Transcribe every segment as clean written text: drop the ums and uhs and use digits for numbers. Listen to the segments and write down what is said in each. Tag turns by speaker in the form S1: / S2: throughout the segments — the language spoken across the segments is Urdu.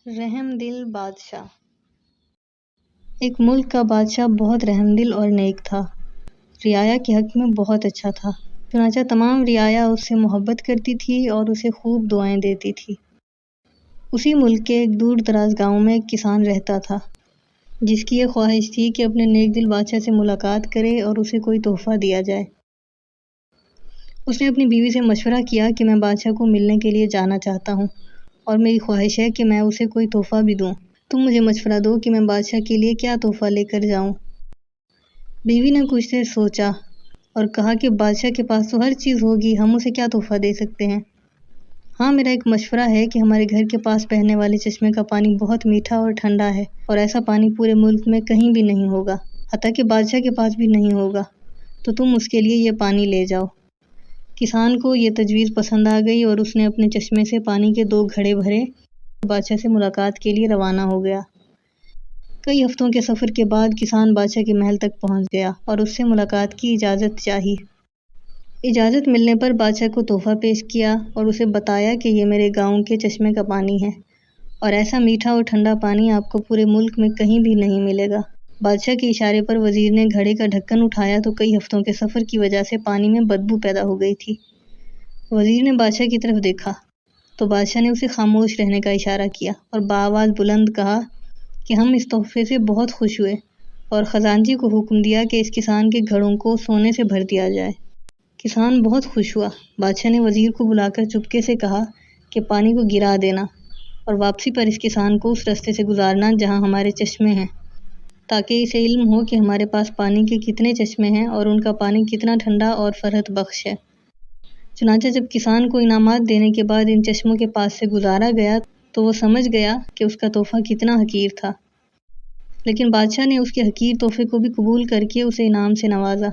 S1: رحم دل بادشاہ۔ ایک ملک کا بادشاہ بہت رحم دل اور نیک تھا، رعایا کے حق میں بہت اچھا تھا۔ چنانچہ تمام رعایا اس سے محبت کرتی تھی اور اسے خوب دعائیں دیتی تھی۔ اسی ملک کے ایک دور دراز گاؤں میں ایک کسان رہتا تھا، جس کی یہ خواہش تھی کہ اپنے نیک دل بادشاہ سے ملاقات کرے اور اسے کوئی تحفہ دیا جائے۔ اس نے اپنی بیوی سے مشورہ کیا کہ میں بادشاہ کو ملنے کے لیے جانا چاہتا ہوں اور میری خواہش ہے کہ میں اسے کوئی تحفہ بھی دوں۔ تم مجھے مشورہ دو کہ میں بادشاہ کے لیے کیا تحفہ لے کر جاؤں۔ بیوی نے کچھ دیر سوچا اور کہا کہ بادشاہ کے پاس تو ہر چیز ہوگی، ہم اسے کیا تحفہ دے سکتے ہیں۔ ہاں، میرا ایک مشورہ ہے کہ ہمارے گھر کے پاس بہنے والے چشمے کا پانی بہت میٹھا اور ٹھنڈا ہے، اور ایسا پانی پورے ملک میں کہیں بھی نہیں ہوگا، حتیٰ کہ بادشاہ کے پاس بھی نہیں ہوگا، تو تم اس کے لیے یہ پانی لے جاؤ۔ کسان کو یہ تجویز پسند آ گئی اور اس نے اپنے چشمے سے پانی کے 2 گھڑے بھرے، بادشاہ سے ملاقات کے لیے روانہ ہو گیا۔ کئی ہفتوں کے سفر کے بعد کسان بادشاہ کے محل تک پہنچ گیا اور اس سے ملاقات کی اجازت چاہی۔ اجازت ملنے پر بادشاہ کو تحفہ پیش کیا اور اسے بتایا کہ یہ میرے گاؤں کے چشمے کا پانی ہے، اور ایسا میٹھا اور ٹھنڈا پانی آپ کو پورے ملک میں کہیں بھی نہیں ملے گا۔ بادشاہ کے اشارے پر وزیر نے گھڑے کا ڈھکن اٹھایا تو کئی ہفتوں کے سفر کی وجہ سے پانی میں بدبو پیدا ہو گئی تھی۔ وزیر نے بادشاہ کی طرف دیکھا تو بادشاہ نے اسے خاموش رہنے کا اشارہ کیا اور بآواز بلند کہا کہ ہم اس تحفے سے بہت خوش ہوئے، اور خزانچی کو حکم دیا کہ اس کسان کے گھڑوں کو سونے سے بھر دیا جائے۔ کسان بہت خوش ہوا۔ بادشاہ نے وزیر کو بلا کر چپکے سے کہا کہ پانی کو گرا دینا اور واپسی پر اس کسان کو اس راستے سے گزارنا جہاں ہمارے چشمے ہیں، تاکہ اسے علم ہو کہ ہمارے پاس پانی کے کتنے چشمے ہیں اور ان کا پانی کتنا ٹھنڈا اور فرحت بخش ہے۔ چنانچہ جب کسان کو انعامات دینے کے بعد ان چشموں کے پاس سے گزارا گیا تو وہ سمجھ گیا کہ اس کا تحفہ کتنا حقیر تھا، لیکن بادشاہ نے اس کے حقیر تحفے کو بھی قبول کر کے اسے انعام سے نوازا۔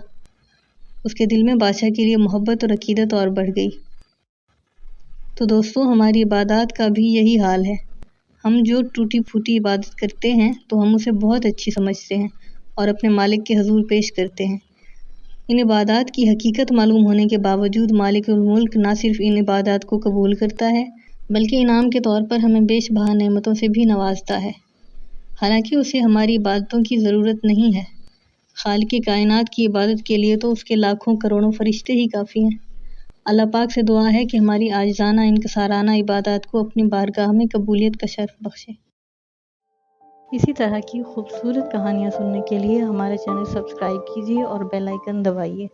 S1: اس کے دل میں بادشاہ کے لیے محبت اور عقیدت اور بڑھ گئی۔ تو دوستو، ہماری عبادات کا بھی یہی حال ہے۔ ہم جو ٹوٹی پھوٹی عبادت کرتے ہیں تو ہم اسے بہت اچھی سمجھتے ہیں اور اپنے مالک کے حضور پیش کرتے ہیں۔ ان عبادات کی حقیقت معلوم ہونے کے باوجود مالک الملک نہ صرف ان عبادات کو قبول کرتا ہے بلکہ انعام کے طور پر ہمیں بیش بہا نعمتوں سے بھی نوازتا ہے، حالانکہ اسے ہماری عبادتوں کی ضرورت نہیں ہے۔ خالق کائنات کی عبادت کے لیے تو اس کے لاکھوں کروڑوں فرشتے ہی کافی ہیں۔ اللہ پاک سے دعا ہے کہ ہماری عاجزانہ انکسارانہ عبادات کو اپنی بارگاہ میں قبولیت کا شرف بخشے۔ اسی طرح کی خوبصورت کہانیاں سننے کے لیے ہمارے چینل سبسکرائب کیجیے اور بیل آئیکن دبائیے۔